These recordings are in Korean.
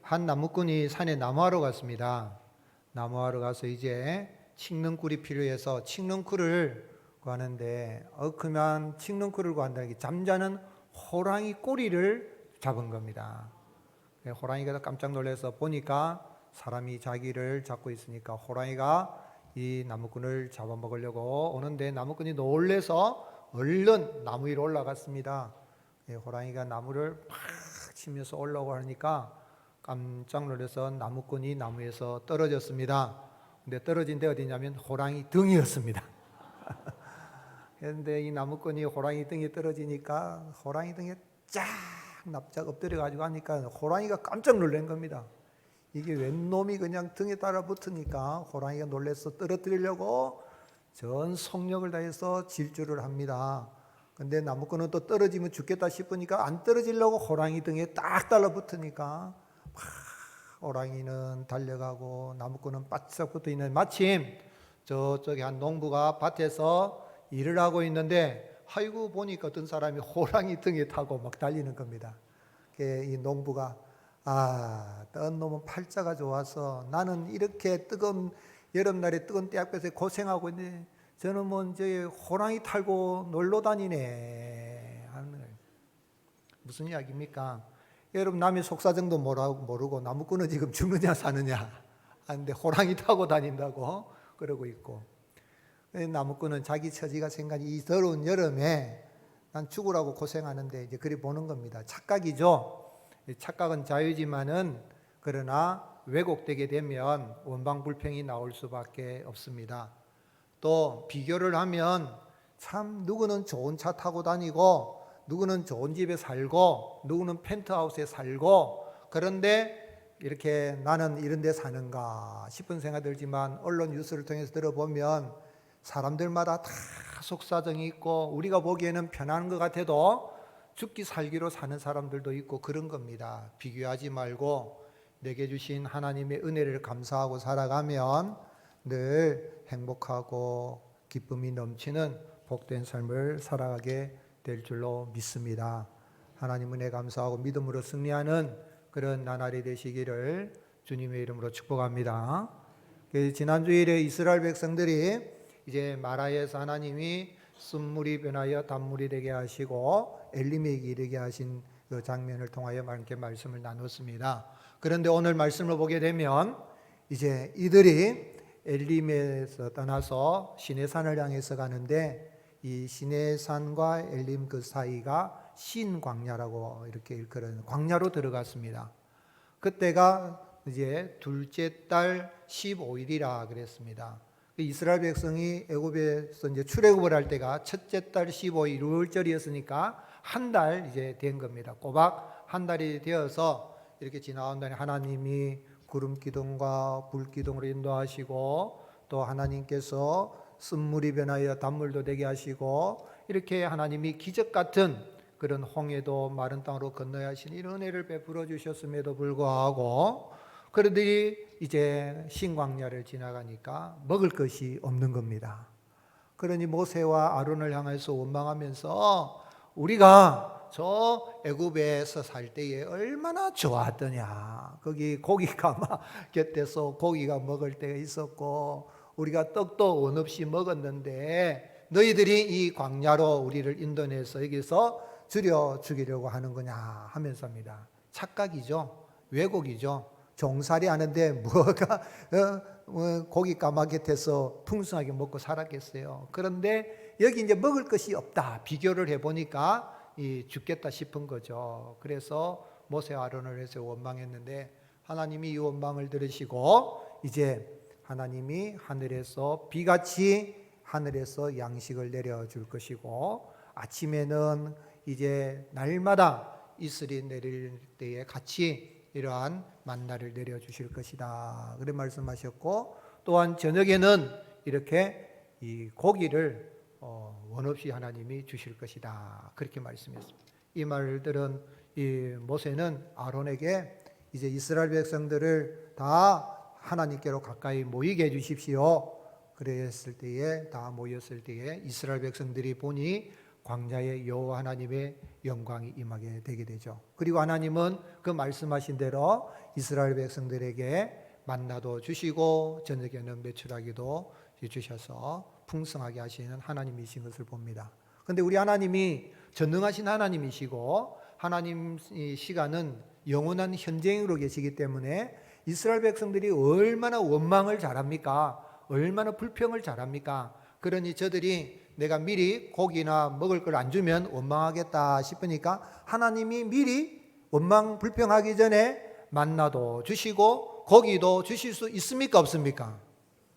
한 나무꾼이 산에 나무하러 갔습니다. 나무하러 가서 이제 칡는꿀이 필요해서 칡는꿀을 구하는데 그만 칡는꿀을 구한다는 게 잠자는 호랑이 꼬리를 잡은 겁니다. 호랑이가 깜짝 놀라서 보니까 사람이 자기를 잡고 있으니까 호랑이가 이 나무꾼을 잡아먹으려고 오는데 나무꾼이 놀래서 얼른 나무 위로 올라갔습니다. 호랑이가 나무를 팍 치면서 올라오고 하니까 깜짝 놀라서 나무꾼이 나무에서 떨어졌습니다. 근데 떨어진 데 어디냐면 호랑이 등이었습니다. 그런데 이 나무꾼이 호랑이 등에 떨어지니까 호랑이 등에 쫙 납작 엎드려 가지고 하니까 호랑이가 깜짝 놀란 겁니다. 이게 웬 놈이 그냥 등에 따라 붙으니까 호랑이가 놀라서 떨어뜨리려고 전 속력을 다해서 질주를 합니다. 근데 나무꾼은 또 떨어지면 죽겠다 싶으니까 안 떨어지려고 호랑이 등에 딱 달라붙으니까 호랑이는 달려가고 나무꾼은 바짝 붙어 있는 마침 저쪽에 한 농부가 밭에서 일을 하고 있는데 아이고 보니까 어떤 사람이 호랑이 등에 타고 막 달리는 겁니다. 이 농부가 떤 놈은 팔자가 좋아서 나는 이렇게 뜨거운 여름날에 뜨거운 떼약볕에 고생하고 있는데 저는 뭐 이제 호랑이 탈고 놀러 다니네 하는 거예요. 무슨 이야기입니까? 여러분 남의 속사정도 모르고 나무꾼은 지금 죽느냐 사느냐 하는데 호랑이 타고 다닌다고 그러고 있고, 나무꾼은 자기 처지가 생각이 이 더러운 여름에 난 죽으라고 고생하는데 이제 그리 보는 겁니다. 착각이죠. 착각은 자유지만은 그러나 왜곡되게 되면 원방불평이 나올 수밖에 없습니다. 또 비교를 하면 참 누구는 좋은 차 타고 다니고 누구는 좋은 집에 살고 누구는 펜트하우스에 살고 그런데 이렇게 나는 이런 데 사는가 싶은 생각 들지만 언론 뉴스를 통해서 들어보면 사람들마다 다 속사정이 있고 우리가 보기에는 편한 것 같아도 죽기 살기로 사는 사람들도 있고 그런 겁니다. 비교하지 말고 내게 주신 하나님의 은혜를 감사하고 살아가면 늘 행복하고 기쁨이 넘치는 복된 삶을 살아가게 될 줄로 믿습니다. 하나님 은혜 감사하고 믿음으로 승리하는 그런 나날이 되시기를 주님의 이름으로 축복합니다. 지난주일에 이스라엘 백성들이 이제 마라에서 하나님이 쓴물이 변하여 단물이 되게 하시고 엘림에게 이르게 하신 그 장면을 통하여 이렇게 말씀을 나눴습니다. 그런데 오늘 말씀을 보게 되면 이제 이들이 엘림에서 떠나서 시내산을 향해서 가는데 이 시내산과 엘림 그 사이가 신광야라고 이렇게 일컬은 광야로 들어갔습니다. 그때가 이제 둘째 달 15일이라 그랬습니다. 이스라엘 백성이 애굽에서 이제 출애굽을 할 때가 첫째 달 15일 6월절이었으니까 한 달 이제 된 겁니다. 꼬박 한 달이 되어서 이렇게 지나온 다니 하나님이 구름 기둥과 불 기둥으로 인도하시고 또 하나님께서 쓴물이 변하여 단물도 되게 하시고 이렇게 하나님이 기적 같은 그런 홍해도 마른 땅으로 건너야 하신 이런 은혜를 베풀어 주셨음에도 불구하고 그들이 이제 신광야를 지나가니까 먹을 것이 없는 겁니다. 그러니 모세와 아론을 향해서 원망하면서 우리가 저 애굽에서 살 때에 얼마나 좋았더냐. 거기 고기가 막 곁에서 고기가 먹을 때가 있었고 우리가 떡도 원 없이 먹었는데 너희들이 이 광야로 우리를 인도해서 여기서 줄여 죽이려고 하는 거냐 하면서입니다. 착각이죠. 왜곡이죠. 종살이 하는데 뭐가 고기 까마귀에서 풍성하게 먹고 살았겠어요. 그런데 여기 이제 먹을 것이 없다. 비교를 해보니까 죽겠다 싶은 거죠. 그래서 모세 아론을 해서 원망했는데 하나님이 이 원망을 들으시고 이제 하나님이 하늘에서 비같이 하늘에서 양식을 내려줄 것이고 아침에는 이제 날마다 이슬이 내릴 때에 같이 이러한 만나를 내려주실 것이다. 그런 말씀하셨고 또한 저녁에는 이렇게 이 고기를 원 없이 하나님이 주실 것이다. 그렇게 말씀했습니다. 이 말을 들은 이 모세는 아론에게 이제 이스라엘 백성들을 다 하나님께로 가까이 모이게 해주십시오. 그랬을 때에 다 모였을 때에 이스라엘 백성들이 보니 광야의 여호와 하나님의 영광이 임하게 되게 되죠. 그리고 하나님은 그 말씀하신 대로 이스라엘 백성들에게 만나도 주시고 저녁에는 메추라기도 주셔서 풍성하게 하시는 하나님이신 것을 봅니다. 그런데 우리 하나님이 전능하신 하나님이시고 하나님의 시간은 영원한 현재인으로 계시기 때문에 이스라엘 백성들이 얼마나 원망을 잘합니까? 얼마나 불평을 잘합니까? 그러니 저들이 내가 미리 고기나 먹을 걸 안 주면 원망하겠다 싶으니까 하나님이 미리 원망 불평하기 전에 만나도 주시고 고기도 주실 수 있습니까? 없습니까?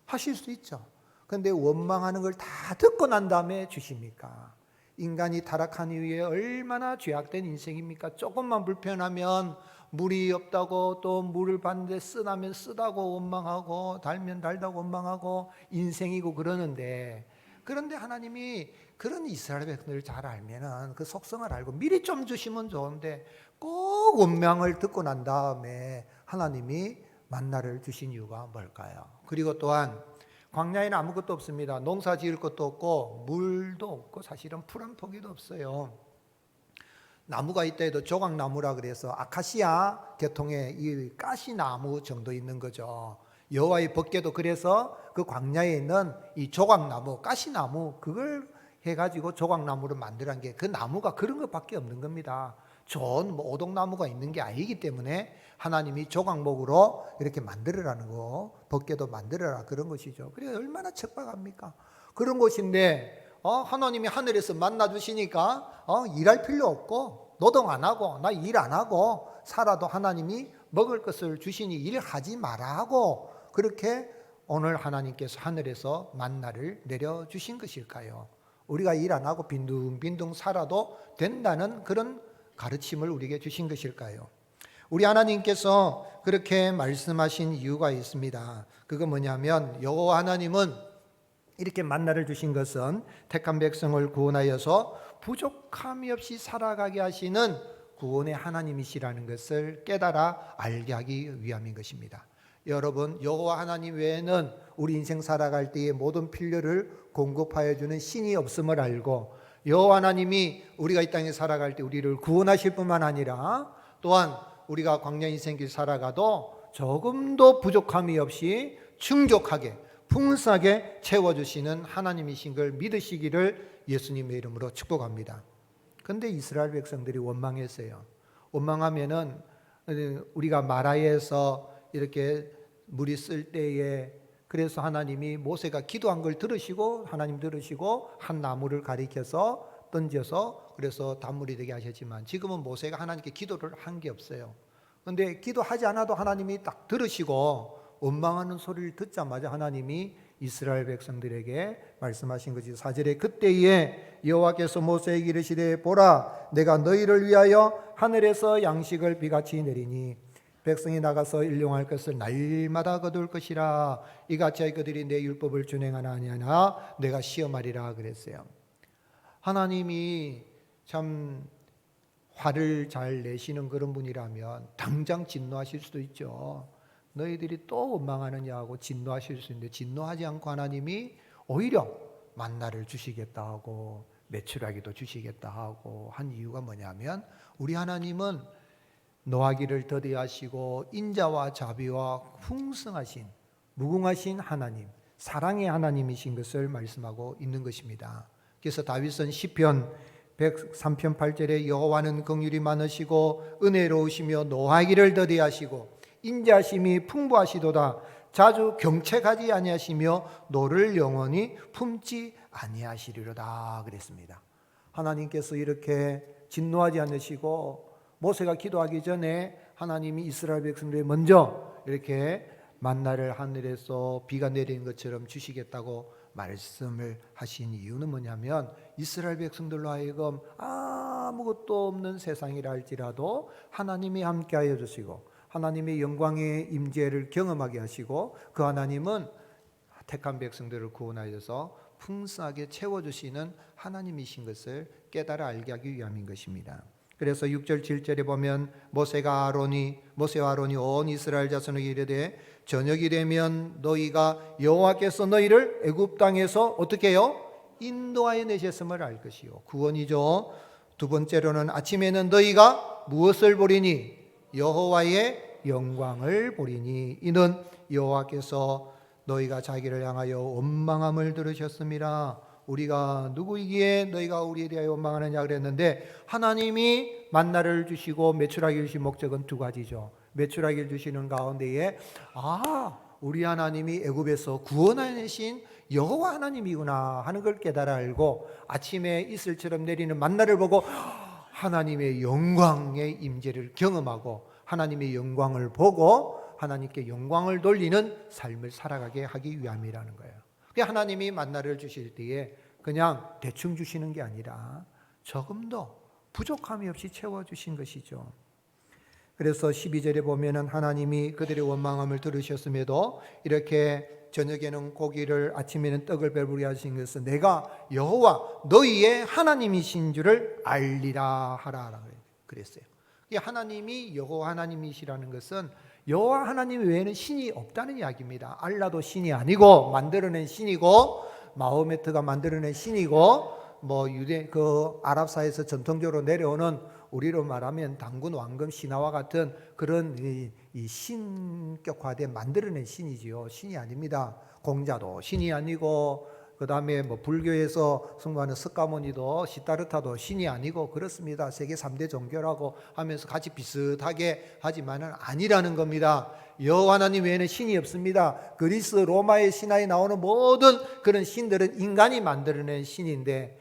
하실 수 있죠. 그런데 원망하는 걸 다 듣고 난 다음에 주십니까? 인간이 타락한 이후에 얼마나 죄악된 인생입니까? 조금만 불편하면 물이 없다고, 또 물을 받는데 쓰다면 쓰다고 원망하고, 달면 달다고 원망하고 인생이고 그러는데, 그런데 하나님이 그런 이스라엘 백성들을 잘 알면은 그 속성을 알고 미리 좀 주시면 좋은데 꼭 원망을 듣고 난 다음에 하나님이 만나를 주신 이유가 뭘까요? 그리고 또한 광야에는 아무것도 없습니다. 농사 지을 것도 없고 물도 없고 사실은 풀 한 포기도 없어요. 나무가 있다 해도 조각나무라 그래서 아카시아 계통의 이 가시나무 정도 있는 거죠. 여호와의 법궤도 그래서 그 광야에 있는 이 조각나무, 가시나무 그걸 해가지고 조각나무를 만들한 게 그 나무가 그런 것밖에 없는 겁니다. 좋은 오동나무가 있는 게 아니기 때문에 하나님이 조각목으로 이렇게 만들어라는 거, 법궤도 만들어라 그런 것이죠. 그래 얼마나 척박합니까? 그런 것인데 하나님이 하늘에서 만나 주시니까 일할 필요 없고 노동 안 하고 나 일 안 하고 살아도 하나님이 먹을 것을 주시니 일하지 마라 하고 그렇게 오늘 하나님께서 하늘에서 만나를 내려주신 것일까요? 우리가 일 안 하고 빈둥빈둥 살아도 된다는 그런 가르침을 우리에게 주신 것일까요? 우리 하나님께서 그렇게 말씀하신 이유가 있습니다. 그거 뭐냐면 여호와 하나님은 이렇게 만나를 주신 것은 택한 백성을 구원하여서 부족함이 없이 살아가게 하시는 구원의 하나님이시라는 것을 깨달아 알게 하기 위함인 것입니다. 여러분, 여호와 하나님 외에는 우리 인생 살아갈 때의 모든 필요를 공급하여 주는 신이 없음을 알고 여호와 하나님이 우리가 이 땅에 살아갈 때 우리를 구원하실 뿐만 아니라 또한 우리가 광야 인생길 살아가도 조금도 부족함이 없이 충족하게 풍성하게 채워주시는 하나님이신 걸 믿으시기를 예수님의 이름으로 축복합니다. 그런데 이스라엘 백성들이 원망했어요. 원망하면은 우리가 마라에서 이렇게 물이 쓸 때에 그래서 하나님이 모세가 기도한 걸 들으시고 하나님 들으시고 한 나무를 가리켜서 던져서 그래서 단물이 되게 하셨지만 지금은 모세가 하나님께 기도를 한 게 없어요. 그런데 기도하지 않아도 하나님이 딱 들으시고 원망하는 소리를 듣자마자 하나님이 이스라엘 백성들에게 말씀하신 것이 4절에 그때에 여호와께서 모세에게 이르시되 보라 내가 너희를 위하여 하늘에서 양식을 비같이 내리니 백성이 나가서 일용할 것을 날마다 거둘 것이라 이같이 그들이 내 율법을 준행하나 아니하나 내가 시험하리라 그랬어요. 하나님이 참 화를 잘 내시는 그런 분이라면 당장 진노하실 수도 있죠. 너희들이 또 원망하느냐 하고 진노하실 수 있는데 진노하지 않고 하나님이 오히려 만나를 주시겠다 하고 메추라기도 주시겠다 하고 한 이유가 뭐냐면 우리 하나님은 노하기를 더디하시고 인자와 자비와 풍성하신 무궁하신 하나님 사랑의 하나님이신 것을 말씀하고 있는 것입니다. 그래서 다윗은 시편 103편 8절에 여호와는 긍휼이 많으시고 은혜로우시며 노하기를 더디하시고 인자심이 풍부하시도다 자주 경책하지 아니하시며 노를 영원히 품지 아니하시리로다 그랬습니다. 하나님께서 이렇게 진노하지 않으시고 모세가 기도하기 전에 하나님이 이스라엘 백성들이 먼저 이렇게 만나를 하늘에서 비가 내리는 것처럼 주시겠다고 말씀을 하신 이유는 뭐냐면 이스라엘 백성들로 하여금 아무것도 없는 세상이라 할지라도 하나님이 함께하여 주시고 하나님의 영광의 임재를 경험하게 하시고 그 하나님은 택한 백성들을 구원하여서 풍성하게 채워주시는 하나님이신 것을 깨달아 알게 하기 위함인 것입니다. 그래서 6절 7절에 보면 모세와 아론이 온 이스라엘 자손에게 이르되 저녁이 되면 너희가 여호와께서 너희를 애굽 땅에서 어떻게 해요? 인도하여 내셨음을 알 것이요. 구원이죠. 두 번째로는 아침에는 너희가 무엇을 보리니? 여호와의 영광을 보리니. 이는 여호와께서 너희가 자기를 향하여 원망함을 들으셨습니다. 우리가 누구이기에 너희가 우리에 대하여 원망하느냐 그랬는데, 하나님이 만나를 주시고 메추라기를 주신 목적은 두 가지죠. 메추라기를 주시는 가운데에 우리 하나님이 애굽에서 구원하신 여호와 하나님이구나 하는 걸 깨달아 알고, 아침에 이슬처럼 내리는 만나를 보고 하나님의 영광의 임재를 경험하고 하나님의 영광을 보고 하나님께 영광을 돌리는 삶을 살아가게 하기 위함이라는 거예요. 하나님이 만나를 주실 때에 그냥 대충 주시는 게 아니라 조금 더 부족함이 없이 채워주신 것이죠. 그래서 12절에 보면은 하나님이 그들의 원망함을 들으셨음에도 이렇게 저녁에는 고기를 아침에는 떡을 배부르게 하신 것은 내가 여호와 너희의 하나님이신 줄을 알리라 하라 그랬어요. 하나님이 여호와 하나님이시라는 것은 여호와 하나님 외에는 신이 없다는 이야기입니다. 알라도 신이 아니고 만들어낸 신이고, 마호메트가 만들어낸 신이고, 유대 아랍사에서 전통적으로 내려오는 우리로 말하면 당군 왕금 신화와 같은 그런 이 신격화된 만들어낸 신이지요. 신이 아닙니다. 공자도 신이 아니고, 그 다음에 불교에서 승부하는 스가모니도 시타르타도 신이 아니고 그렇습니다. 세계 3대 종교라고 하면서 같이 비슷하게 하지만은 아니라는 겁니다. 여호와 하나님 외에는 신이 없습니다. 그리스 로마의 신화에 나오는 모든 그런 신들은 인간이 만들어낸 신인데,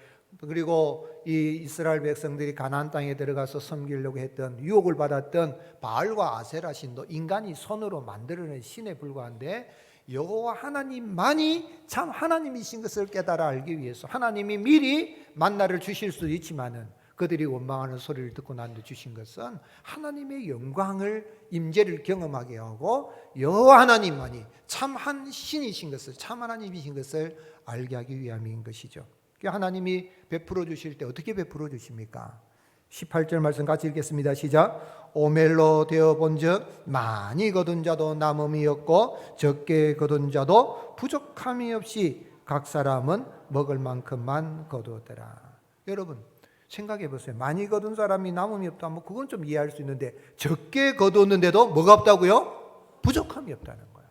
그리고 이 이스라엘 백성들이 가나안 땅에 들어가서 섬기려고 했던, 유혹을 받았던 바알과 아세라 신도 인간이 손으로 만들어낸 신에 불과한데, 여호와 하나님만이 참 하나님이신 것을 깨달아 알기 위해서 하나님이 미리 만나를 주실 수도 있지만은 그들이 원망하는 소리를 듣고 난 뒤에 주신 것은 하나님의 영광을, 임재를 경험하게 하고 여호와 하나님만이 참한 신이신 것을, 참 하나님이신 것을 알게 하기 위함인 것이죠. 하나님이 베풀어 주실 때 어떻게 베풀어 주십니까? 18절 말씀 같이 읽겠습니다. 시작. 오멜로 되어 본즉 많이 거둔 자도 남음이 없고 적게 거둔 자도 부족함이 없이 각 사람은 먹을 만큼만 거두더라. 여러분 생각해 보세요. 많이 거둔 사람이 남음이 없다 뭐 그건 좀 이해할 수 있는데, 적게 거두었는데도 뭐가 없다고요? 부족함이 없다는 거야.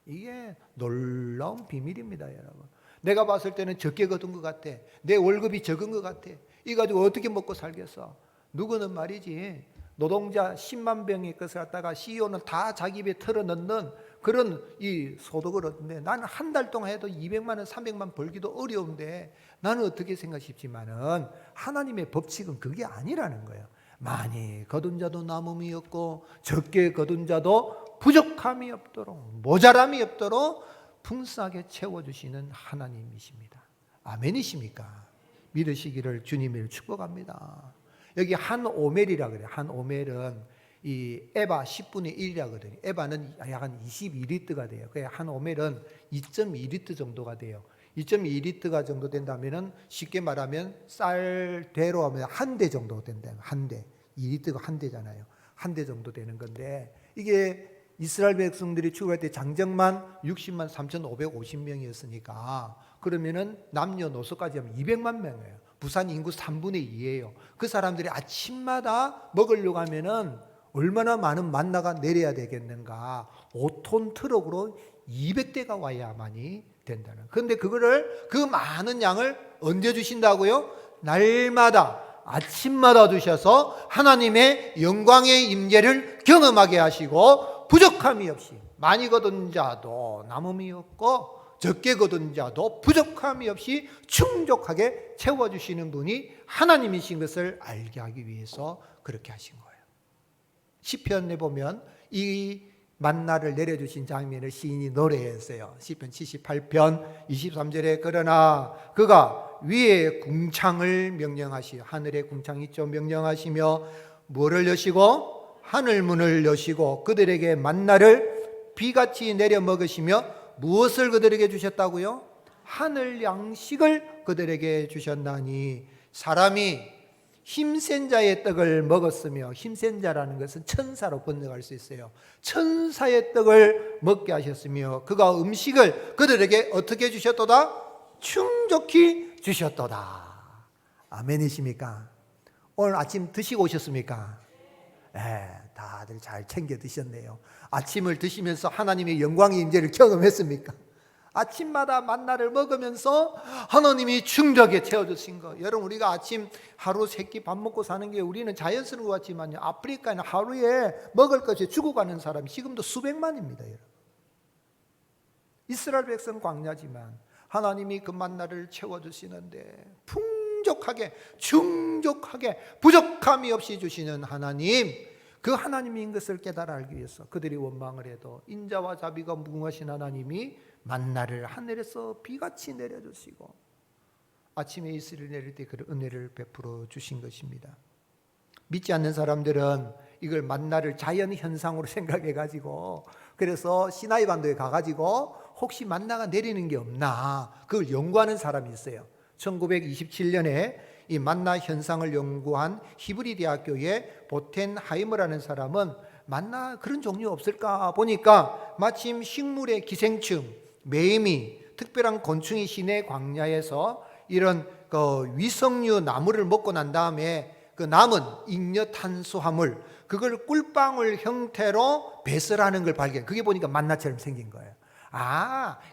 이게 놀라운 비밀입니다, 여러분. 내가 봤을 때는 적게 거둔 것 같아. 내 월급이 적은 것 같아. 이 가지고 어떻게 먹고 살겠어? 누구는 말이지, 노동자 10만 병의 것을 갖다가 CEO는 다 자기 입에 털어넣는 그런 이 소득을 얻는데, 나는 한 달 동안 해도 200만 원, 300만 원 벌기도 어려운데 나는 어떻게 생각하십지만은 하나님의 법칙은 그게 아니라는 거예요. 많이 거둔 자도 남음이 없고 적게 거둔 자도 부족함이 없도록, 모자람이 없도록 풍성하게 채워주시는 하나님이십니다. 아멘이십니까? 믿으시기를 주님을 축복합니다. 여기 한 오멜이라 그래요. 한 오멜은 이 에바 10분의 1이라거든요. 에바는 약 한 22리터가 돼요. 그래서 한 오멜은 2.2리터 정도가 돼요. 2.2리터가 정도 된다면은 쉽게 말하면 쌀대로 하면 한 대 정도 된다. 한 대. 2리터가 한 대잖아요. 한 대 정도 되는 건데, 이게 이스라엘 백성들이 출애굽할 때 장정만 60만 3,550명이었으니까 그러면은 남녀노소까지 하면 200만 명이에요. 부산 인구 3분의 2예요. 그 사람들이 아침마다 먹으려고 하면은 얼마나 많은 만나가 내려야 되겠는가? 5톤 트럭으로 200대가 와야만이 된다는. 그런데 그거를, 그 많은 양을 언제 주신다고요? 날마다 아침마다 주셔서 하나님의 영광의 임재를 경험하게 하시고 부족함이 없이, 많이 거둔 자도 남음이 없고 적게 거둔 자도 부족함이 없이 충족하게 채워주시는 분이 하나님이신 것을 알게 하기 위해서 그렇게 하신 거예요. 시편에 보면 이 만나를 내려주신 장면을 시인이 노래했어요. 시편 78편 23절에 그러나 그가 위에 궁창을 명령하시어, 하늘에 궁창이 있죠. 명령하시며 뭐를 여시고 하늘문을 여시고 그들에게 만나를 비같이 내려 먹으시며 무엇을 그들에게 주셨다고요? 하늘 양식을 그들에게 주셨나니, 사람이 힘센 자의 떡을 먹었으며, 힘센 자라는 것은 천사로 번역할 수 있어요. 천사의 떡을 먹게 하셨으며 그가 음식을 그들에게 어떻게 주셨도다? 충족히 주셨도다. 아멘이십니까? 오늘 아침 드시고 오셨습니까? 다들 잘 챙겨 드셨네요. 아침을 드시면서 하나님의 영광의 임재를 경험했습니까? 아침마다 만나를 먹으면서 하나님이 충격에 채워주신 거. 여러분, 우리가 아침 하루 세 끼 밥 먹고 사는 게 우리는 자연스러운 것 같지만요, 아프리카에는 하루에 먹을 것이 죽어가는 사람이 지금도 수백만입니다. 여러분. 이스라엘 백성 광야지만 하나님이 그 만나를 채워주시는데 풍족하게 충족하게 부족함이 없이 주시는 하나님, 그 하나님인 것을 깨달아 알기 위해서 그들이 원망을 해도 인자와 자비가 무궁하신 하나님이 만나를 하늘에서 비같이 내려주시고 아침에 이슬을 내릴 때 그 은혜를 베풀어 주신 것입니다. 믿지 않는 사람들은 이걸 만나를 자연현상으로 생각해가지고, 그래서 시나이 반도에 가가지고 혹시 만나가 내리는 게 없나 그걸 연구하는 사람이 있어요. 1927년에 이 만나 현상을 연구한 히브리 대학교의 보텐하이머라는 사람은 만나 그런 종류 없을까 보니까 마침 식물의 기생충, 매미, 특별한 곤충이 시내 광야에서 이런 위성류 나무를 먹고 난 다음에 그 남은 잉여탄수화물, 그걸 꿀방울 형태로 배설하는 걸 발견. 그게 보니까 만나처럼 생긴 거예요.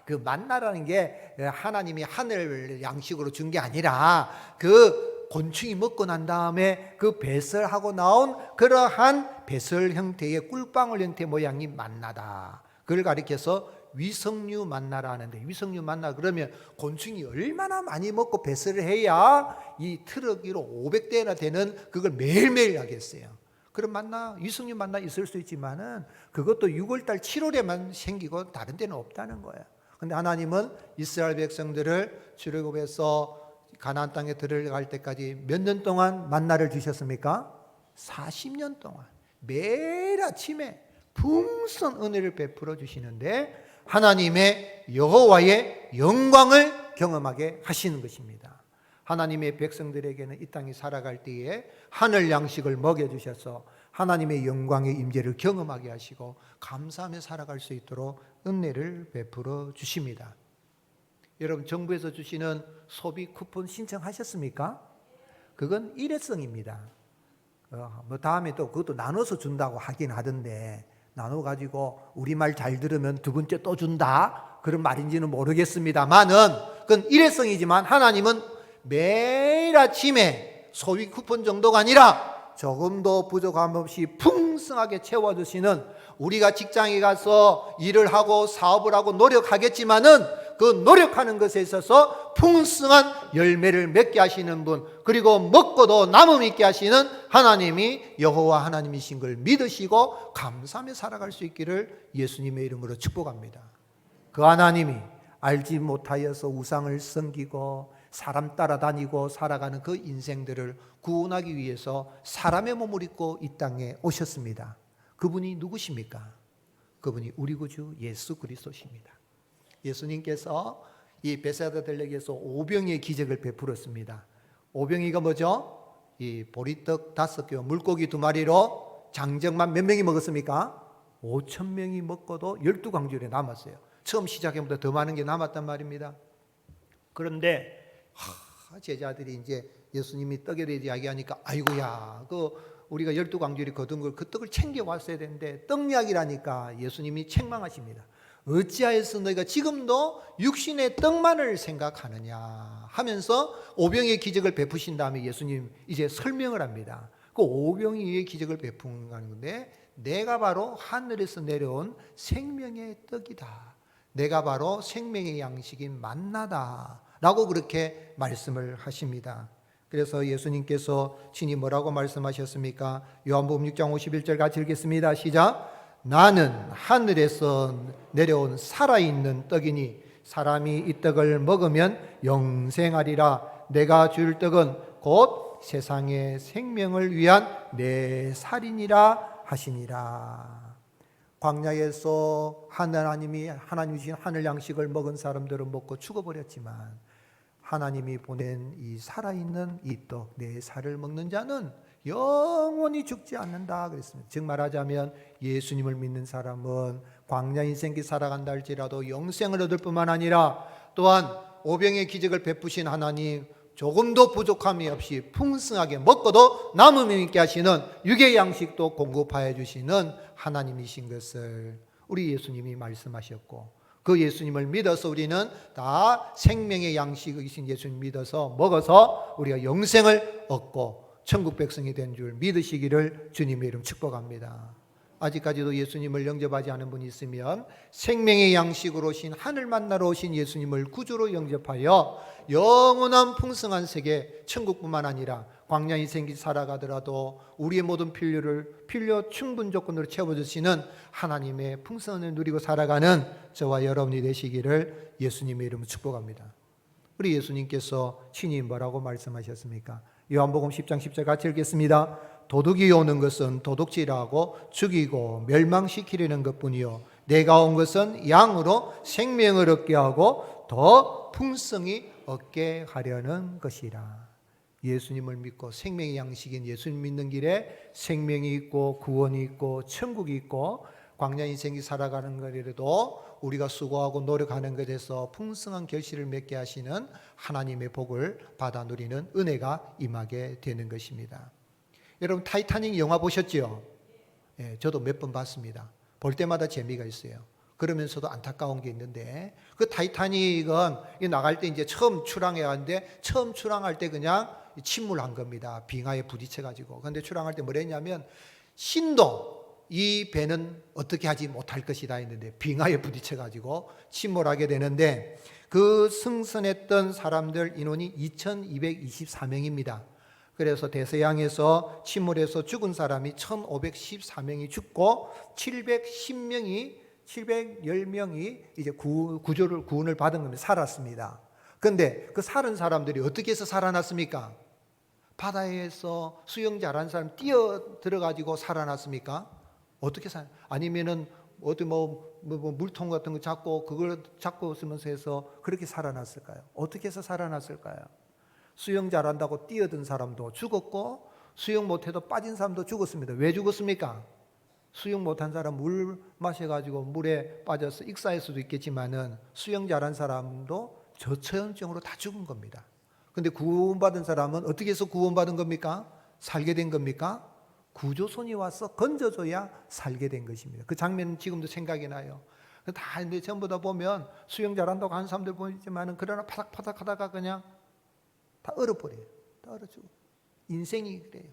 그 만나라는 게 하나님이 하늘 양식으로 준 게 아니라 그 곤충이 먹고 난 다음에 그 배설하고 나온 그러한 배설 형태의 꿀방울 형태 모양이 만나다. 그걸 가리켜서 위성류 만나라 하는데, 위성류 만나 그러면 곤충이 얼마나 많이 먹고 배설을 해야 이 트럭으로 500대나 되는 그걸 매일매일 하겠어요. 그런 만나, 위성류 만나 있을 수 있지만은 그것도 6월달 7월에만 생기고 다른 데는 없다는 거예요. 근데 하나님은 이스라엘 백성들을 출애굽해서 가나안 땅에 들어갈 때까지 몇 년 동안 만나를 주셨습니까? 40년 동안 매일 아침에 풍성한 은혜를 베풀어 주시는데 하나님의 여호와의 영광을 경험하게 하시는 것입니다. 하나님의 백성들에게는 이 땅에 살아갈 때에 하늘 양식을 먹여주셔서 하나님의 영광의 임재를 경험하게 하시고 감사하며 살아갈 수 있도록 은혜를 베풀어 주십니다. 여러분, 정부에서 주시는 소비 쿠폰 신청하셨습니까? 그건 일회성입니다. 다음에 또 그것도 나눠서 준다고 하긴 하던데, 나눠가지고 우리말 잘 들으면 두 번째 또 준다? 그런 말인지는 모르겠습니다만은 그건 일회성이지만 하나님은 매일 아침에 소비 쿠폰 정도가 아니라 조금도 부족함 없이 풍성하게 채워주시는, 우리가 직장에 가서 일을 하고 사업을 하고 노력하겠지만은 그 노력하는 것에 있어서 풍성한 열매를 맺게 하시는 분, 그리고 먹고도 남음 있게 하시는 하나님이 여호와 하나님이신 걸 믿으시고 감사하며 살아갈 수 있기를 예수님의 이름으로 축복합니다. 그 하나님이 알지 못하여서 우상을 섬기고 사람 따라다니고 살아가는 그 인생들을 구원하기 위해서 사람의 몸을 입고 이 땅에 오셨습니다. 그분이 누구십니까? 그분이 우리 구주 예수 그리스도십니다. 예수님께서 이 베세다 들녘에서 오병이의 기적을 베풀었습니다. 오병이가 뭐죠? 이 보리떡 5개와 물고기 2마리로 장정만 몇 명이 먹었습니까? 5,000명이 먹고도 12광주일에 남았어요. 처음 시작해보다 더 많은 게 남았단 말입니다. 그런데 제자들이 이제 예수님이 떡에 대해 이야기하니까 아이고야, 우리가 12광주일에 거둔 걸 그 떡을 챙겨 왔어야 되는데 떡 이야기라니까 예수님이 책망하십니다. 어찌하여서 너희가 지금도 육신의 떡만을 생각하느냐 하면서 오병이의 기적을 베푸신 다음에 예수님 이제 설명을 합니다. 그 오병이의 기적을 베푼 건데, 내가 바로 하늘에서 내려온 생명의 떡이다. 내가 바로 생명의 양식인 만나다 라고 그렇게 말씀을 하십니다. 그래서 예수님께서 친히 뭐라고 말씀하셨습니까? 요한복음 6장 51절 같이 읽겠습니다. 시작. 나는 하늘에서 내려온 살아있는 떡이니 사람이 이 떡을 먹으면 영생하리라. 내가 줄 떡은 곧 세상의 생명을 위한 내 살이니라 하시니라. 광야에서 하나님이 주신 하늘 양식을 먹은 사람들은 먹고 죽어버렸지만 하나님이 보낸 이 살아있는 이 떡, 내 살을 먹는 자는 영원히 죽지 않는다 그랬습니다. 즉 말하자면 예수님을 믿는 사람은 광야 인생길 살아간다 할지라도 영생을 얻을 뿐만 아니라 또한 오병의 기적을 베푸신 하나님, 조금도 부족함이 없이 풍성하게 먹고도 남음이 있게 하시는 육의 양식도 공급하여 주시는 하나님이신 것을 우리 예수님이 말씀하셨고, 그 예수님을 믿어서 우리는 다 생명의 양식이신 예수님 믿어서 먹어서 우리가 영생을 얻고 천국 백성이 된 줄 믿으시기를 주님의 이름 축복합니다. 아직까지도 예수님을 영접하지 않은 분이 있으면 생명의 양식으로 오신, 하늘 만나러 오신 예수님을 구주로 영접하여 영원한 풍성한 세계, 천국뿐만 아니라 광야 인생길 살아가더라도 우리의 모든 필요 충분 조건으로 채워주시는 하나님의 풍성을 누리고 살아가는 저와 여러분이 되시기를 예수님의 이름으로 축복합니다. 우리 예수님께서 친히 뭐라고 말씀하셨습니까? 요한복음 10장 10절 같이 읽겠습니다. 도둑이 오는 것은 도둑질하고 죽이고 멸망시키려는 것뿐이요 내가 온 것은 양으로 생명을 얻게 하고 더 풍성히 얻게 하려는 것이라. 예수님을 믿고 생명의 양식인 예수님 믿는 길에 생명이 있고 구원이 있고 천국이 있고 광야 인생이 살아가는 것이라도 우리가 수고하고 노력하는 것에서 풍성한 결실을 맺게 하시는 하나님의 복을 받아 누리는 은혜가 임하게 되는 것입니다. 여러분 타이타닉 영화 보셨죠? 예, 저도 몇 번 봤습니다. 볼 때마다 재미가 있어요. 그러면서도 안타까운 게 있는데, 그 타이타닉은 나갈 때 이제 처음 출항해 갔는데 처음 출항할 때 그냥 침몰한 겁니다. 빙하에 부딪혀가지고. 그런데 출항할 때 뭐랬냐면 신도 이 배는 어떻게 하지 못할 것이다 했는데 빙하에 부딪혀가지고 침몰하게 되는데, 그 승선했던 사람들 인원이 2224명입니다. 그래서 대서양에서 침몰해서 죽은 사람이 1514명이 죽고 710명이 이제 구원을 받은 겁니다. 살았습니다. 그런데 그 살은 사람들이 어떻게 해서 살아났습니까? 바다에서 수영 잘하는 사람 뛰어 들어가지고 살아났습니까? 어떻게 아니면은 어디 물통 같은 거 잡고 그걸 잡고 쓰면서 해서 그렇게 살아났을까요? 어떻게 해서 살아났을까요? 수영 잘한다고 뛰어든 사람도 죽었고 수영 못해도 빠진 사람도 죽었습니다. 왜 죽었습니까? 수영 못한 사람 물 마셔가지고 물에 빠져서 익사할 수도 있겠지만은 수영 잘한 사람도 저체온증으로 다 죽은 겁니다. 근데 구원받은 사람은 어떻게 해서 구원받은 겁니까? 살게 된 겁니까? 구조선이 와서 건져줘야 살게 된 것입니다. 그 장면은 지금도 생각이 나요. 다 근데 전부 다 보면 수영 잘한다고 하는 사람들 보이지만은 그러나 파닥파닥 하다가 그냥 다 얼어버려요. 다 얼어 죽어. 인생이 그래요.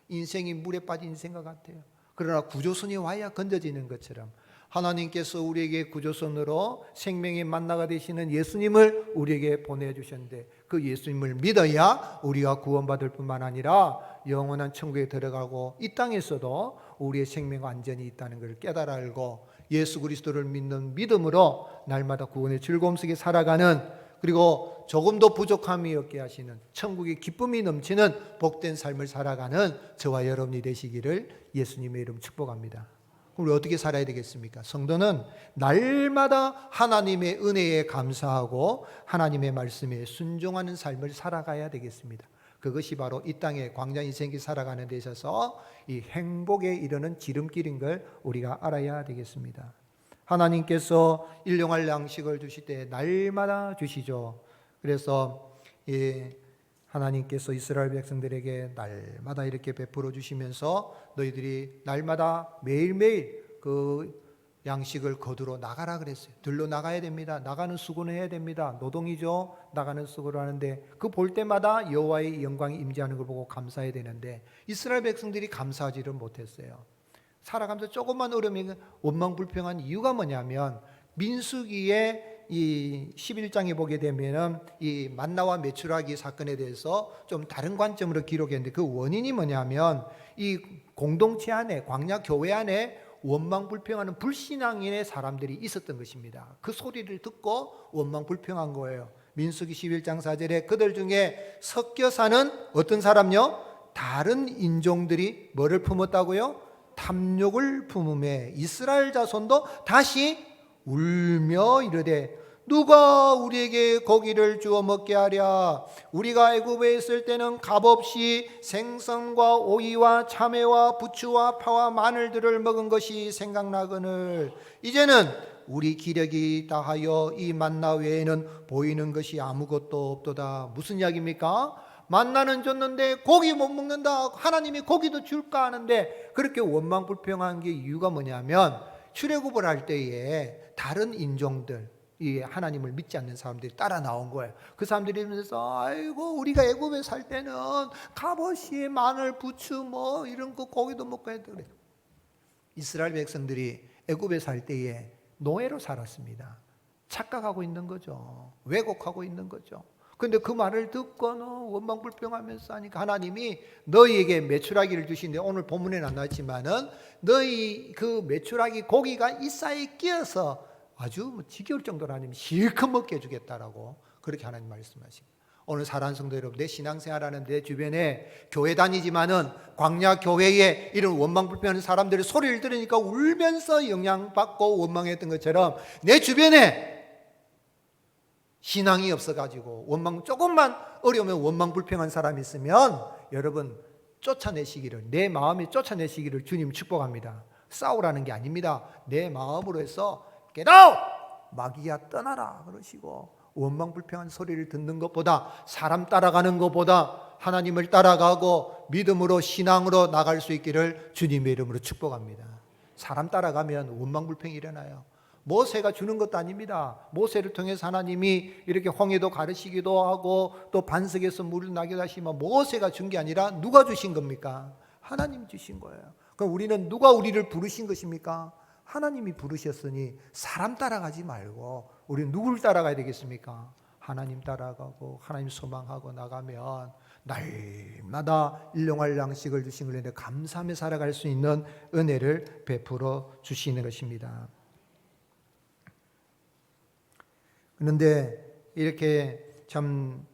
인생이 물에 빠진 인생과 같아요. 그러나 구조선이 와야 건져지는 것처럼 하나님께서 우리에게 구조선으로 생명의 만나가 되시는 예수님을 우리에게 보내주셨는데, 그 예수님을 믿어야 우리가 구원받을 뿐만 아니라 영원한 천국에 들어가고 이 땅에서도 우리의 생명 안전이 있다는 것을 깨달아 알고 예수 그리스도를 믿는 믿음으로 날마다 구원의 즐거움 속에 살아가는, 그리고 조금도 부족함이 없게 하시는 천국의 기쁨이 넘치는 복된 삶을 살아가는 저와 여러분이 되시기를 예수님의 이름 축복합니다. 우리 어떻게 살아야 되겠습니까? 성도는 날마다 하나님의 은혜에 감사하고 하나님의 말씀에 순종하는 삶을 살아가야 되겠습니다. 그것이 바로 이 땅의 광야 인생이 살아가는 데 있어서 이 행복에 이르는 지름길인 걸 우리가 알아야 되겠습니다. 하나님께서 일용할 양식을 주실 때 날마다 주시죠. 그래서 하나님께서 이스라엘 백성들에게 날마다 이렇게 베풀어 주시면서 너희들이 날마다 매일매일 그 양식을 거두러 나가라 그랬어요. 들러 나가야 됩니다. 나가는 수고는 해야 됩니다. 노동이죠. 나가는 수고를 하는데 그 볼 때마다 여호와의 영광이 임재하는 걸 보고 감사해야 되는데 이스라엘 백성들이 감사하지를 못했어요. 살아가면서 조금만 어려움이 원망불평한 이유가 뭐냐면, 민수기의 이 11장에 보게 되면은 이 만나와 메추라기 사건에 대해서 좀 다른 관점으로 기록했는데, 그 원인이 뭐냐면 이 공동체 안에, 광야 교회 안에 원망불평하는 불신앙인의 사람들이 있었던 것입니다. 그 소리를 듣고 원망불평한 거예요. 민수기 11장 4절에 그들 중에 섞여 사는 어떤 사람요? 다른 인종들이 뭐를 품었다고요? 탐욕을 품음에 이스라엘 자손도 다시 울며 이르되 누가 우리에게 고기를 주어 먹게 하랴? 우리가 애굽에 있을 때는 값없이 생선과 오이와 참외와 부추와 파와 마늘들을 먹은 것이 생각나거늘 이제는 우리 기력이 다하여 이 만나 외에는 보이는 것이 아무것도 없도다. 무슨 이야기입니까? 만나는 줬는데 고기 못 먹는다. 하나님이 고기도 줄까 하는데 그렇게 원망불평한 게 이유가 뭐냐면 출애굽을 할 때에 다른 인종들, 이 하나님을 믿지 않는 사람들이 따라 나온 거예요. 그 사람들이 이러면서 아이고 우리가 애굽에 살 때는 갑옷이 마늘, 부추 뭐 이런 거 고기도 먹고 했다 그래. 이스라엘 백성들이 애굽에 살 때에 노예로 살았습니다. 착각하고 있는 거죠. 왜곡하고 있는 거죠. 근데 그 말을 듣고는 원망불평하면서 하니까 하나님이 너희에게 메추라기를 주신데 오늘 본문에는 안 나왔지만은 너희 그 메추라기 고기가 이 쌀에 끼어서 아주 지겨울 정도로 하나님이 실컷 먹게 해주겠다라고 그렇게 하나님 말씀하십니다. 오늘 사랑하는 성도 여러분, 내 신앙생활하는 내 주변에 교회 다니지만은 광야 교회에 이런 원망불평하는 사람들의 소리를 들으니까 울면서 영향받고 원망했던 것처럼 내 주변에 신앙이 없어가지고 원망 조금만 어려우면 원망불평한 사람이 있으면 여러분 쫓아내시기를, 내 마음에 쫓아내시기를 주님 축복합니다. 싸우라는 게 아닙니다. 내 마음으로 해서 Get out! 마귀야 떠나라 그러시고 원망불평한 소리를 듣는 것보다 사람 따라가는 것보다 하나님을 따라가고 믿음으로 신앙으로 나갈 수 있기를 주님의 이름으로 축복합니다. 사람 따라가면 원망불평이 일어나요. 모세가 주는 것도 아닙니다. 모세를 통해서 하나님이 이렇게 홍해도 가르치기도 하고 또 반석에서 물을 나게 하시면 모세가 준 게 아니라 누가 주신 겁니까? 하나님 주신 거예요. 그럼 우리는 누가 우리를 부르신 것입니까? 하나님이 부르셨으니 사람 따라가지 말고 우리는 누굴 따라가야 되겠습니까? 하나님 따라가고 하나님 소망하고 나가면 날마다 일용할 양식을 주신 것에 대해 감사하며 살아갈 수 있는 은혜를 베풀어 주시는 것입니다. 그런데 이렇게 참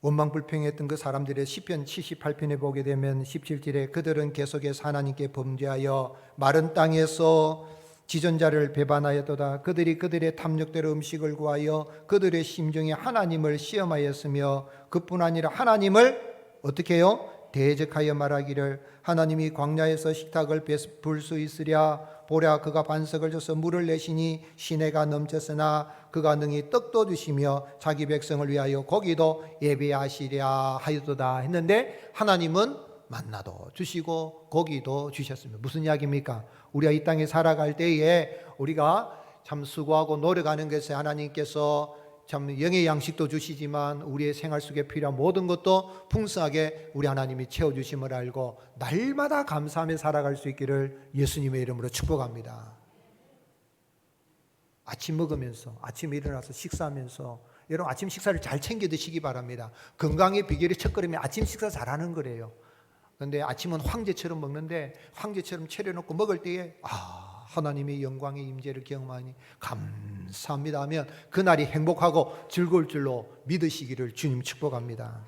원망불평했던 그 사람들의 시편 78편에 보게 되면 17절에 그들은 계속해서 하나님께 범죄하여 마른 땅에서 지존자를 배반하였도다. 그들이 그들의 탐욕대로 음식을 구하여 그들의 심중에 하나님을 시험하였으며 그뿐 아니라 하나님을 어떻게 해요? 대적하여 말하기를 하나님이 광야에서 식탁을 베풀 수 있으랴 보랴 그가 반석을 줘서 물을 내시니 시내가 넘쳤으나 그가 능히 떡도 주시며 자기 백성을 위하여 고기도 예배하시랴 하였도다 했는데 하나님은 만나도 주시고 고기도 주셨습니다. 무슨 이야기입니까? 우리가 이 땅에 살아갈 때에 우리가 참 수고하고 노력하는 것에 하나님께서 참 영의 양식도 주시지만 우리의 생활 속에 필요한 모든 것도 풍성하게 우리 하나님이 채워주심을 알고 날마다 감사하며 살아갈 수 있기를 예수님의 이름으로 축복합니다. 아침 먹으면서 아침에 일어나서 식사하면서 여러분 아침 식사를 잘 챙겨 드시기 바랍니다. 건강의 비결이 첫걸음에 아침 식사 잘하는 거래요. 그런데 아침은 황제처럼 먹는데 황제처럼 차려놓고 먹을 때에 하나님의 영광의 임재를 경험하니 감사합니다 하면 그날이 행복하고 즐거울 줄로 믿으시기를 주님 축복합니다.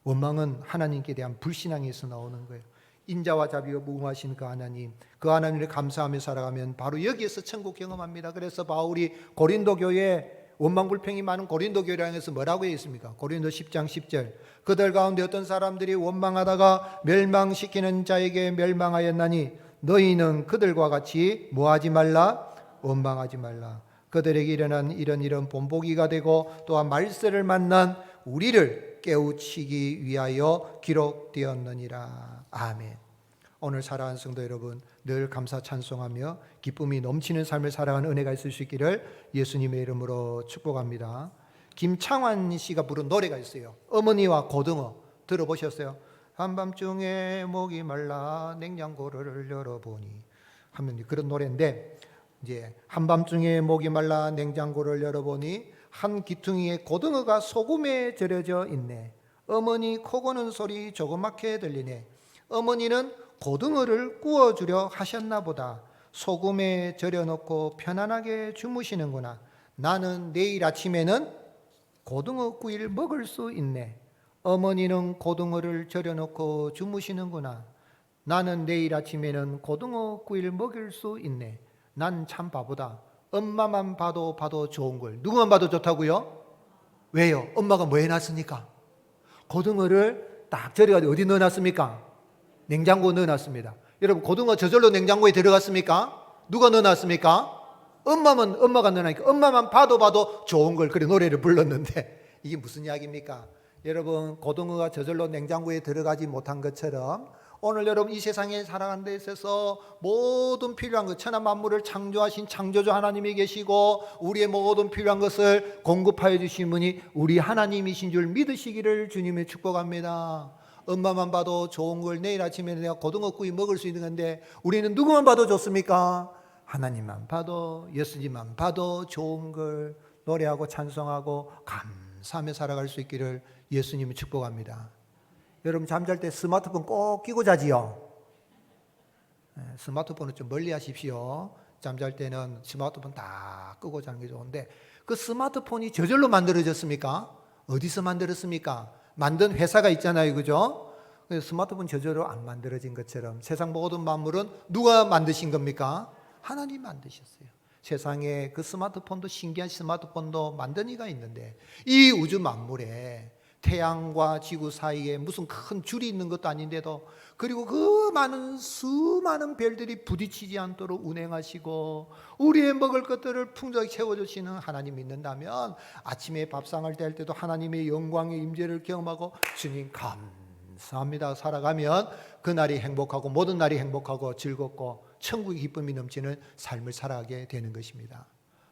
원망은 하나님께 대한 불신앙에서 나오는 거예요. 인자와 자비와 무궁하신 그 하나님을 감사하며 살아가면 바로 여기에서 천국 경험합니다. 그래서 바울이 고린도 교회에 원망불평이 많은 고린도 교회를 향해서 뭐라고 했습니까? 고린도 10장 10절 그들 가운데 어떤 사람들이 원망하다가 멸망시키는 자에게 멸망하였나니 너희는 그들과 같이 뭐하지 말라? 원망하지 말라. 그들에게 일어난 이런 본보기가 되고 또한 말세를 만난 우리를 깨우치기 위하여 기록되었느니라. 아멘. 오늘 사랑하는 성도 여러분, 늘 감사 찬송하며 기쁨이 넘치는 삶을 살아가는 은혜가 있을 수 있기를 예수님의 이름으로 축복합니다. 김창완 씨가 부른 노래가 있어요. 어머니와 고등어 들어보셨어요? 한밤중에 목이 말라 냉장고를 열어보니 하면 그런 노래인데 이제 한밤중에 목이 말라 냉장고를 열어보니 한 기퉁이에 고등어가 소금에 절여져 있네. 어머니 코 고는 소리 조그맣게 들리네. 어머니는 고등어를 구워주려 하셨나 보다. 소금에 절여놓고 편안하게 주무시는구나. 나는 내일 아침에는 고등어 구이를 먹을 수 있네. 어머니는 고등어를 절여놓고 주무시는구나. 나는 내일 아침에는 고등어 구이를 먹일 수 있네. 난 참 바보다. 엄마만 봐도 좋은 걸. 누구만 봐도 좋다고요? 왜요? 엄마가 뭐 해놨습니까? 고등어를 딱 절여가지고 어디 넣어놨습니까? 냉장고에 넣어놨습니다. 여러분 고등어 저절로 냉장고에 들어갔습니까? 누가 넣어놨습니까? 엄마가 넣으니까 엄마만 봐도 좋은 걸 그래 노래를 불렀는데 이게 무슨 이야기입니까? 여러분 고등어가 저절로 냉장고에 들어가지 못한 것처럼 오늘 여러분 이 세상에 살아가는 데 있어서 모든 필요한 것 천하 만물을 창조하신 창조주 하나님이 계시고 우리의 모든 필요한 것을 공급하여 주신 분이 우리 하나님이신 줄 믿으시기를 주님의 축복합니다. 엄마만 봐도 좋은 걸 내일 아침에 내가 고등어구이 먹을 수 있는 건데 우리는 누구만 봐도 좋습니까? 하나님만 봐도 예수님만 봐도 좋은 걸 노래하고 찬송하고 감사하며 살아갈 수 있기를 예수님이 축복합니다. 여러분 잠잘 때 스마트폰 꼭 끼고 자지요. 스마트폰은 좀 멀리 하십시오. 잠잘 때는 스마트폰 다 끄고 자는 게 좋은데 그 스마트폰이 저절로 만들어졌습니까? 어디서 만들었습니까? 만든 회사가 있잖아요, 그죠? 스마트폰 저절로 안 만들어진 것처럼 세상 모든 만물은 누가 만드신 겁니까? 하나님 만드셨어요. 세상에 그 스마트폰도 신기한 스마트폰도 만든 이가 있는데 이 우주 만물에 태양과 지구 사이에 무슨 큰 줄이 있는 것도 아닌데도 그리고 그 많은 수많은 별들이 부딪히지 않도록 운행하시고 우리의 먹을 것들을 풍족히 채워주시는 하나님 믿는다면 아침에 밥상을 뗄 때도 하나님의 영광의 임재를 경험하고 주님 감사합니다 살아가면 그날이 행복하고 모든 날이 행복하고 즐겁고 천국의 기쁨이 넘치는 삶을 살아가게 되는 것입니다.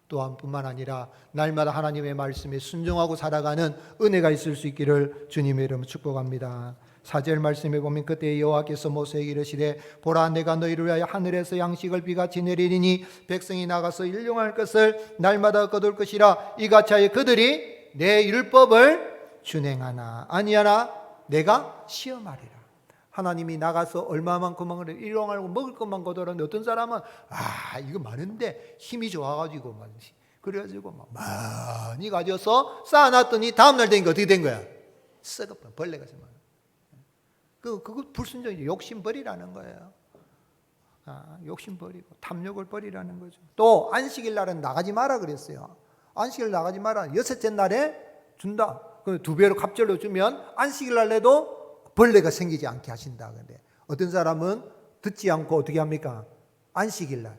또한 뿐만 아니라 날마다 하나님의 말씀에 순종하고 살아가는 은혜가 있을 수 있기를 주님의 이름으로 축복합니다. 4절 말씀에 보면 그때 여호와께서 모세에게 이르시되 보라 내가 너희를 위하여 하늘에서 양식을 비같이 내리리니 백성이 나가서 일용할 것을 날마다 거둘 것이라 이같이 하여 그들이 내 율법을 준행하나 아니하나 내가 시험하리라. 하나님이 나가서 얼마만큼만 일용하고 먹을 것만 거두었는데 어떤 사람은 이거 많은데 힘이 좋아가지고 그래가지고 많이 가져서 쌓아놨더니 다음날 되니까 어떻게 된 거야? 썩어버려 벌레가 좀. 그거 불순종이죠. 욕심 버리라는 거예요. 욕심 버리고 탐욕을 버리라는 거죠. 또 안식일 날은 나가지 마라 그랬어요. 안식일 나가지 마라. 여섯째 날에 준다. 그 2배로 갑절로 주면 안식일 날에도 벌레가 생기지 않게 하신다. 근데 어떤 사람은 듣지 않고 어떻게 합니까? 안식일 날,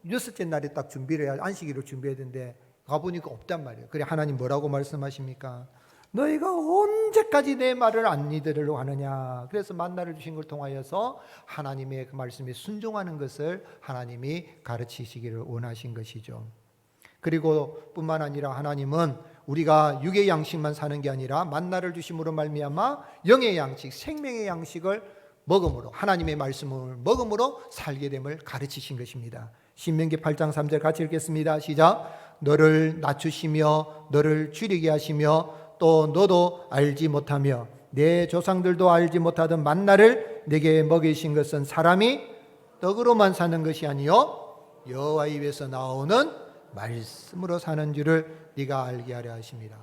여섯째 날에 딱 준비를 해야 안식일을 준비해야 되는데 가보니까 없단 말이에요. 그래 하나님 뭐라고 말씀하십니까? 너희가 언제까지 내 말을 안 믿으려고 하느냐? 그래서 만나를 주신 걸 통하여서 하나님의 그 말씀에 순종하는 것을 하나님이 가르치시기를 원하신 것이죠. 그리고 뿐만 아니라 하나님은 우리가 육의 양식만 사는 게 아니라 만나를 주심으로 말미암아 영의 양식, 생명의 양식을 먹음으로 하나님의 말씀을 먹음으로 살게 됨을 가르치신 것입니다. 신명기 8장 3절 같이 읽겠습니다. 시작. 너를 낮추시며 너를 줄이게 하시며 또 너도 알지 못하며 내 조상들도 알지 못하던 만나를 내게 먹이신 것은 사람이 떡으로만 사는 것이 아니요 여호와 입에서 나오는 말씀으로 사는 줄을 네가 알게 하려 하십니다.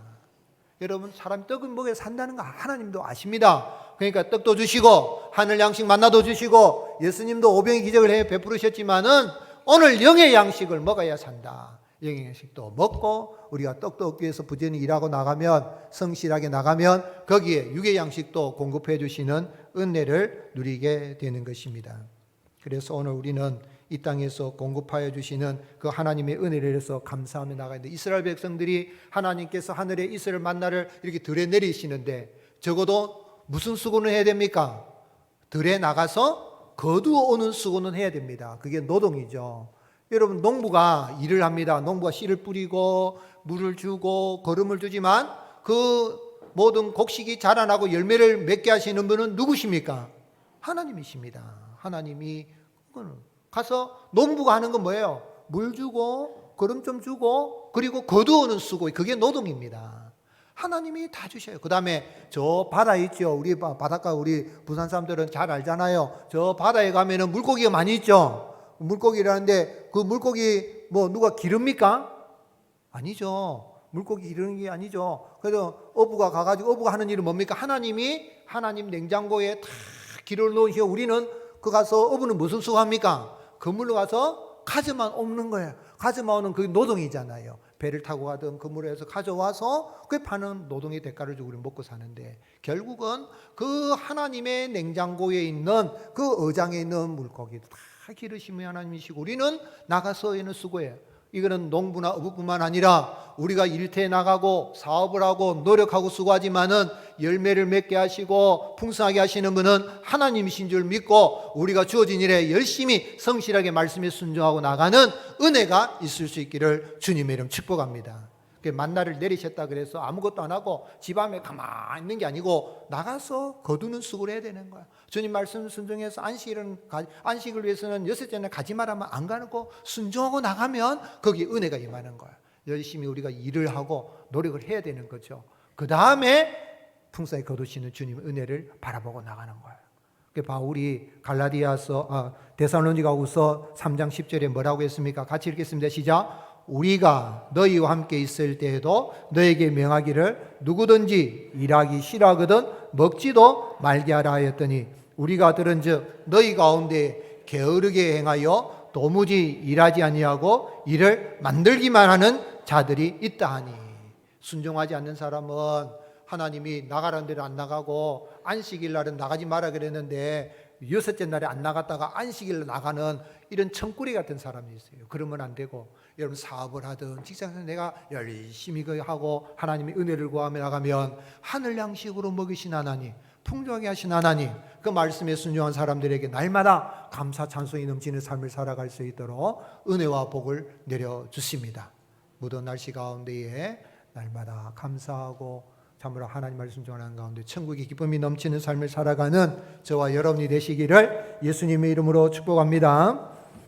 여러분 사람이 떡을 먹여 산다는 거 하나님도 아십니다. 그러니까 떡도 주시고 하늘 양식 만나도 주시고 예수님도 오병의 기적을 해 베푸르셨지만은 오늘 영의 양식을 먹어야 산다. 영의 양식도 먹고 우리가 떡도 얻기 위해서 부지런히 일하고 나가면 성실하게 나가면 거기에 육의 양식도 공급해 주시는 은혜를 누리게 되는 것입니다. 그래서 오늘 우리는 이 땅에서 공급하여 주시는 그 하나님의 은혜를 해서 감사하며 나가야 돼. 이스라엘 백성들이 하나님께서 하늘에 이스라엘 만나를 이렇게 들에 내리시는데 적어도 무슨 수고는 해야 됩니까? 들에 나가서 거두어 오는 수고는 해야 됩니다. 그게 노동이죠. 여러분 농부가 일을 합니다. 농부가 씨를 뿌리고 물을 주고 거름을 주지만 그 모든 곡식이 자라나고 열매를 맺게 하시는 분은 누구십니까? 하나님이십니다. 하나님이 가서 농부가 하는 건 뭐예요? 물 주고 거름 좀 주고 그리고 거두어오는 수고, 그게 노동입니다. 하나님이 다 주셔요. 그 다음에 저 바다 있죠. 우리 바닷가 우리 부산 사람들은 잘 알잖아요. 저 바다에 가면은 물고기가 많이 있죠. 물고기라는데 그 물고기 뭐 누가 기릅니까? 아니죠. 물고기 기르는 게 아니죠. 그래서 어부가 가가지고 어부가 하는 일은 뭡니까? 하나님 냉장고에 다 기름을 넣으시고 우리는 그 가서 어부는 무슨 수고합니까? 그물로 가서 가져만 옵는 거예요. 가져만 오는 그 노동이잖아요. 배를 타고 가든 그물에서 가져와서 그게 파는 노동의 대가를 주고 우리 먹고 사는데 결국은 그 하나님의 냉장고에 있는 그 어장에 있는 물고기도 다 다 기르시면 하나님이시고 우리는 나가서 애는 수고해요. 이거는 농부나 어부뿐만 아니라 우리가 일터에 나가고 사업을 하고 노력하고 수고하지만은 열매를 맺게 하시고 풍성하게 하시는 분은 하나님이신 줄 믿고 우리가 주어진 일에 열심히 성실하게 말씀에 순종하고 나가는 은혜가 있을 수 있기를 주님의 이름 축복합니다. 만나를 내리셨다 그래서 아무것도 안 하고 집 안에 가만히 있는 게 아니고 나가서 거두는 수고를 해야 되는 거야. 주님 말씀 순종해서 안식을 위해서는 6째 날 가지 말하면 안 가고 순종하고 나가면 거기 은혜가 임하는 거야. 열심히 우리가 일을 하고 노력을 해야 되는 거죠. 그 다음에 풍성히 거두시는 주님의 은혜를 바라보고 나가는 거예요. 바울이 데살로니가후서 3장 10절에 뭐라고 했습니까? 같이 읽겠습니다. 시작. 우리가 너희와 함께 있을 때에도 너에게 명하기를 누구든지 일하기 싫어하거든 먹지도 말게 하라 하였더니 우리가 들은즉 너희 가운데 게으르게 행하여 도무지 일하지 아니하고 일을 만들기만 하는 자들이 있다 하니. 순종하지 않는 사람은 하나님이 나가라는 대로 안 나가고 안식일 날은 나가지 마라 그랬는데 6째 날에 안 나갔다가 안식일로 나가는 이런 청꾸리 같은 사람이 있어요. 그러면 안 되고 여러분 사업을 하든 직장에서 내가 열심히 하고 하나님의 은혜를 구하며 나가면 하늘 양식으로 먹이신 하나님, 풍족하게 하신 하나님, 그 말씀에 순종한 사람들에게 날마다 감사 찬송이 넘치는 삶을 살아갈 수 있도록 은혜와 복을 내려주십니다. 무더운 날씨 가운데에 날마다 감사하고 참으로 하나님 말씀 순종하는 가운데 천국의 기쁨이 넘치는 삶을 살아가는 저와 여러분이 되시기를 예수님의 이름으로 축복합니다.